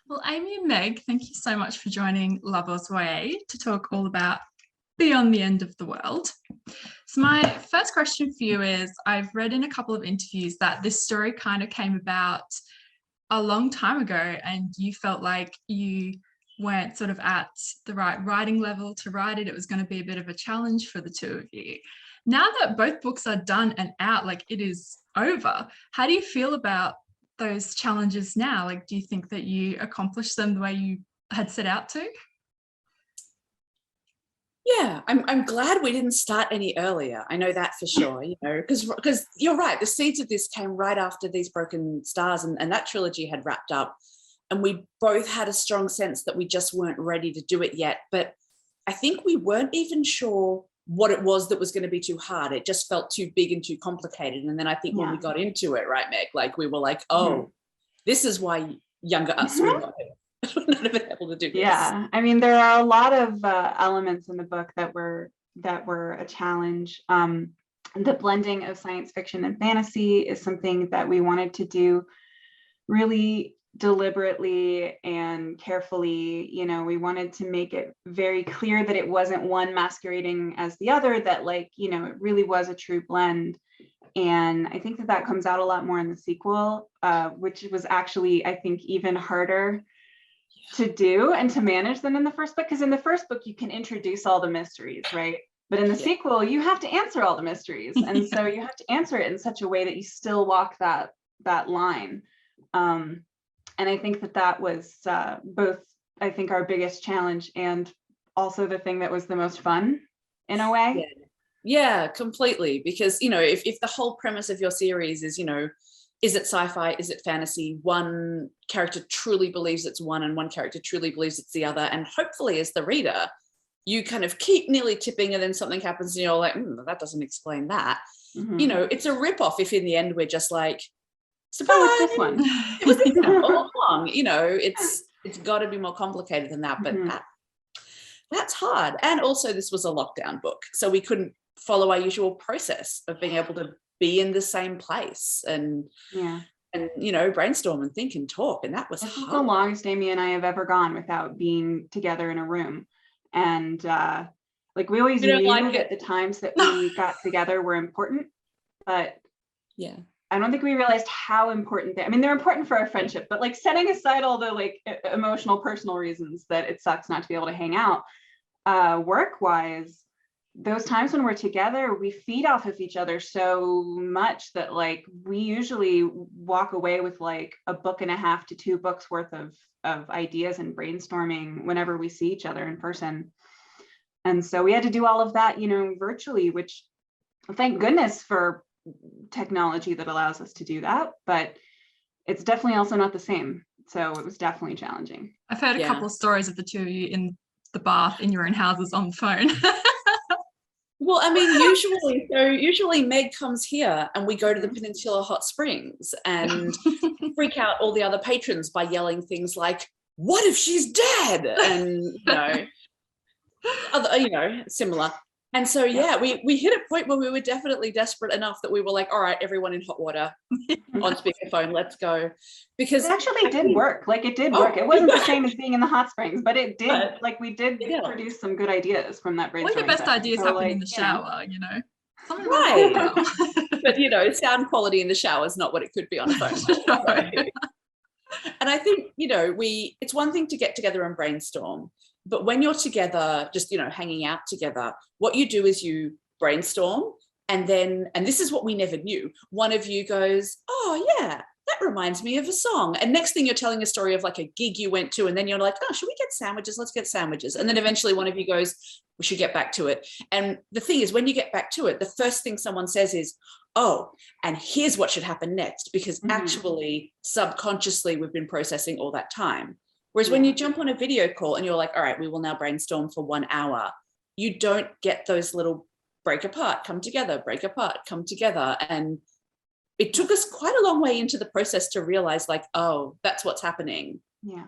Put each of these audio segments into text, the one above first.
Well, Amie and Meg, thank you so much for joining Lovers Way to talk all about Beyond the End of the World. So my first question for you is, I've read in a couple of interviews that this story kind of came about a long time ago and you felt like you weren't sort of at the right writing level to write it. It was going to be a bit of a challenge for the two of you. Now that both books are done and out, like it is over, how do you feel about those challenges now? Like, do you think that you accomplished them the way you had set out to? Yeah, I'm glad we didn't start any earlier. I know that for sure, because you're right. The seeds of this came right after These Broken Stars and that trilogy had wrapped up. And we both had a strong sense that we just weren't ready to do it yet. But I think we weren't even sure what it was that was going to be too hard. It just felt too big and too complicated. And then I think when we got into it, right, Meg, like we were like, oh, this is why younger us would not have been able to do this. Yeah, I mean, there are a lot of elements in the book that were a challenge. The blending of science fiction and fantasy is something that we wanted to do really deliberately and carefully. We wanted to make it very clear that it wasn't one masquerading as the other, that it really was a true blend. And I think that comes out a lot more in the sequel, which was actually, I think, even harder to do and to manage than in the first book, because in the first book you can introduce all the mysteries, right? But in the sequel you have to answer all the mysteries, and so you have to answer it in such a way that you still walk that line. And I think that was both, I think, our biggest challenge and also the thing that was the most fun in a way. Yeah, completely. Because if the whole premise of your series is is it sci-fi? Is it fantasy? One character truly believes it's one and one character truly believes it's the other. And hopefully as the reader, you kind of keep nearly tipping and then something happens and you're like, that doesn't explain that. It's a ripoff if in the end we're just like, surprise, it's this one. It was this one all along. It's got to be more complicated than that. But that's hard. And also this was a lockdown book. So we couldn't follow our usual process of being able to be in the same place and brainstorm and think and talk, and that was hard. The longest Amie and I have ever gone without being together in a room, and we always knew that the times that we got together were important, but I don't think we realized how important they're important for our friendship, but setting aside all the emotional personal reasons that it sucks not to be able to hang out, work-wise, those times when we're together, we feed off of each other so much that we usually walk away with a book and a half to 2 books worth of ideas and brainstorming whenever we see each other in person. And so we had to do all of that, virtually, which thank goodness for technology that allows us to do that, but it's definitely also not the same. So it was definitely challenging. I've heard a couple of stories of the two of you in the bath in your own houses on the phone. Well, I mean, usually Meg comes here and we go to the Peninsula Hot Springs and freak out all the other patrons by yelling things like, "What if she's dead?" And similar. And so we hit a point where we were definitely desperate enough that we were like, all right, everyone in hot water on speakerphone, let's go. Because it actually did work. It did work. It wasn't the same as being in the hot springs, but it did. We did produce some good ideas from that brainstorming. The best ideas happen in the shower, Right. But sound quality in the shower is not what it could be on a phone. And I think it's one thing to get together and brainstorm, but when you're together, just hanging out together, what you do is you brainstorm, and this is what we never knew. One of you goes, "Oh yeah, that reminds me of a song," and next thing you're telling a story of a gig you went to, and then you're like, "Oh, should we get sandwiches? Let's get sandwiches." And then eventually one of you goes, "We should get back to it." And the thing is, when you get back to it, the first thing someone says is, "Oh, and here's what should happen next," because actually subconsciously we've been processing all that time. Whereas when you jump on a video call and you're like, all right, we will now brainstorm for 1 hour, you don't get those little break apart, come together, break apart, come together. And it took us quite a long way into the process to realize oh, that's what's happening. Yeah.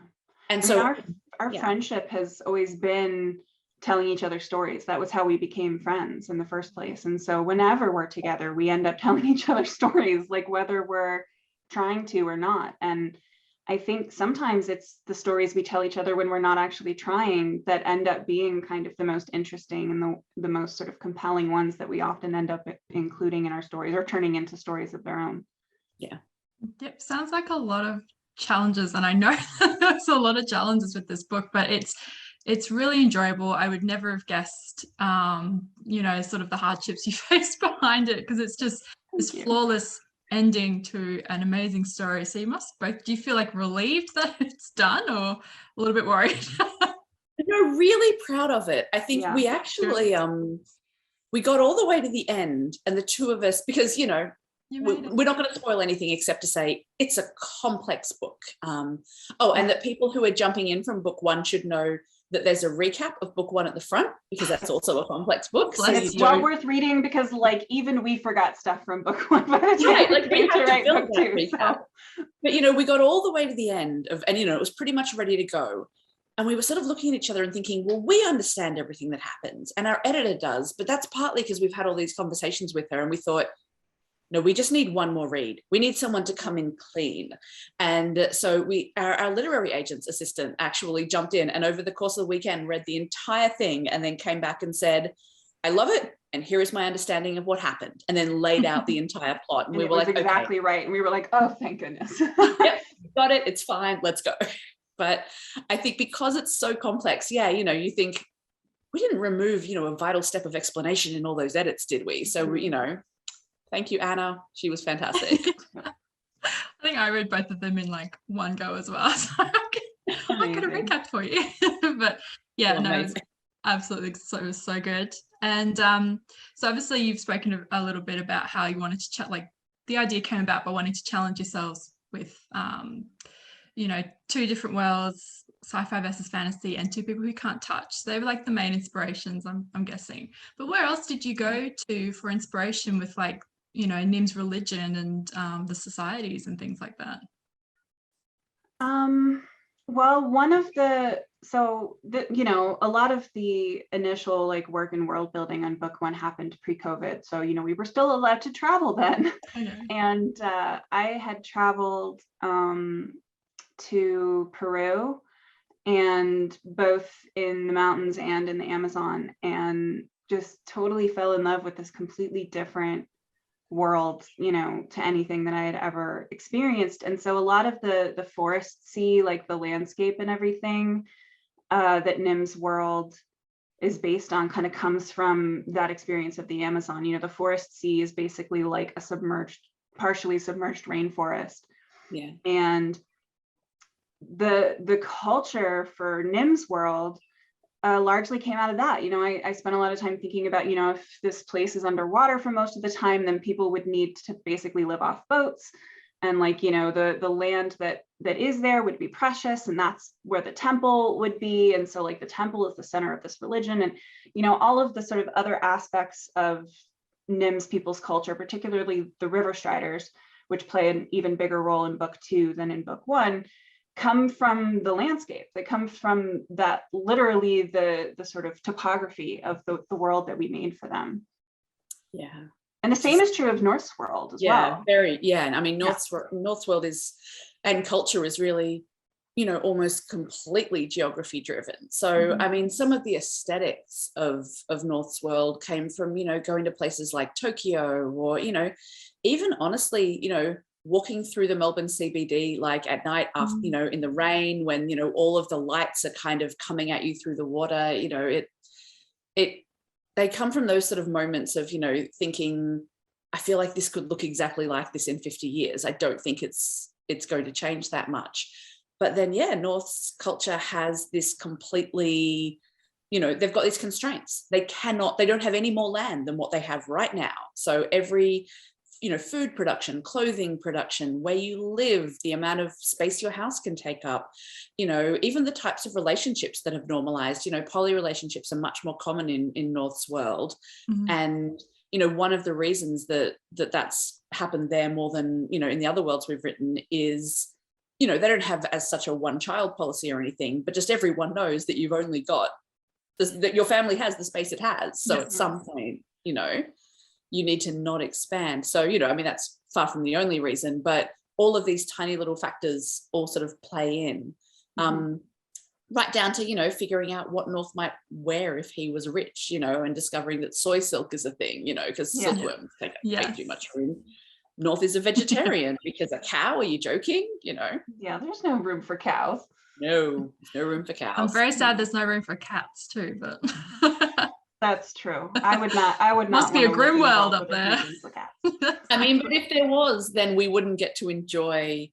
And so our friendship has always been telling each other stories. That was how we became friends in the first place. And so whenever we're together, we end up telling each other stories, whether we're trying to or not. And I think sometimes it's the stories we tell each other when we're not actually trying that end up being kind of the most interesting and the most sort of compelling ones that we often end up including in our stories or turning into stories of their own. Yeah. Yep, sounds like a lot of challenges, and I know there's a lot of challenges with this book, but it's really enjoyable. I would never have guessed, sort of the hardships you faced behind it, because it's just this flawless ending to an amazing story. So you must both, do you feel like relieved that it's done, or a little bit worried? No, really proud of it. I think we actually we got all the way to the end, and the two of us, because we're not going to spoil anything except to say it's a complex book. And that people who are jumping in from book one should know that there's a recap of book one at the front, because that's also a complex book. So it's well worth reading, because even we forgot stuff from book one by the time we have to write book two. Recap. So. But we got all the way to the end of, and it was pretty much ready to go. And we were sort of looking at each other and thinking, well, we understand everything that happens, and our editor does, but that's partly because we've had all these conversations with her, and we thought, no, we just need one more read. We need someone to come in clean. And so our literary agent's assistant actually jumped in, and over the course of the weekend read the entire thing, and then came back and said, I love it, and here is my understanding of what happened, and then laid out the entire plot. And we were like, exactly right. And we were like, oh, thank goodness. Yep, got it. It's fine. Let's go. But I think because it's so complex, you think, we didn't remove, a vital step of explanation in all those edits, did we? So, thank you, Anna. She was fantastic. I think I read both of them in one go as well. So I could have recapped for you. But absolutely. So it was so good. And so obviously you've spoken a little bit about how you wanted to the idea came about by wanting to challenge yourselves with, two different worlds, sci-fi versus fantasy, and two people who can't touch. So they were the main inspirations, I'm guessing. But where else did you go to for inspiration with Nim's religion and the societies and things like that? Well, a lot of the initial work and world building on book one happened pre-COVID. So, we were still allowed to travel then. And I had traveled to Peru, and both in the mountains and in the Amazon, and just totally fell in love with this completely different world, to anything that I had ever experienced. And so a lot of the forest sea, the landscape and everything that Nim's world is based on kind of comes from that experience of the Amazon. The forest sea is basically like a partially submerged rainforest. Yeah. And the culture for Nim's world largely came out of that. I spent a lot of time thinking about, if this place is underwater for most of the time, then people would need to basically live off boats. And the land that is there would be precious, and that's where the temple would be. And so the temple is the center of this religion, and all of the sort of other aspects of Nim's people's culture, particularly the River Striders, which play an even bigger role in book two than in book one, come from the landscape. They come from that, literally the sort of topography of the world that we made for them. Yeah. And the same is true of North's world as well. And I mean, North's world is, and culture is really, almost completely geography driven. So, I mean, some of the aesthetics of North's world came from, going to places like Tokyo, or, even honestly, walking through the Melbourne CBD, at night after, in the rain, when, all of the lights are kind of coming at you through the water, they come from those sort of moments of, thinking, I feel like this could look exactly like this in 50 years. I don't think it's going to change that much. But then, North's culture has this completely, they've got these constraints. They don't have any more land than what they have right now. So every, food production, clothing production, where you live, the amount of space your house can take up, even the types of relationships that have normalized, poly relationships are much more common in North's world. And, one of the reasons that's happened there more than, in the other worlds we've written is, they don't have as such a one child policy or anything, but just everyone knows that you've only got that your family has the space it has. So at some point, you need to not expand. So, I mean, that's far from the only reason, but all of these tiny little factors all sort of play in. Right down to, you know, figuring out what North might wear if he was rich, you know, and discovering that soy silk is a thing, you know, because silkworms take way too much room. North is a vegetarian because a cow, are you joking? You know? Yeah, there's no room for cows. No, there's no room for cows. I'm very sad there's no room for cats too, but that's true. I would not must be a grim world up there. I mean, but if there was, then we wouldn't get to enjoy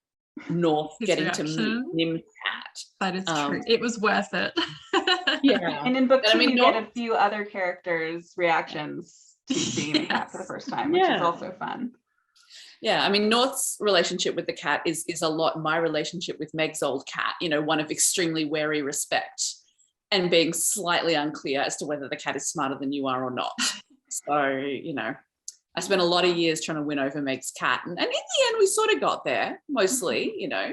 North getting to meet Nim's cat. That is true. It was worth it. Yeah. And in book 2, you get a few other characters' reactions to seeing the cat for the first time, which is also fun. Yeah, I mean, North's relationship with the cat is a lot my relationship with Meg's old cat, you know, one of extremely wary respect and being slightly unclear as to whether the cat is smarter than you are or not. So, you know, I spent a lot of years trying to win over Meg's cat. And in the end, we sort of got there, mostly, you know.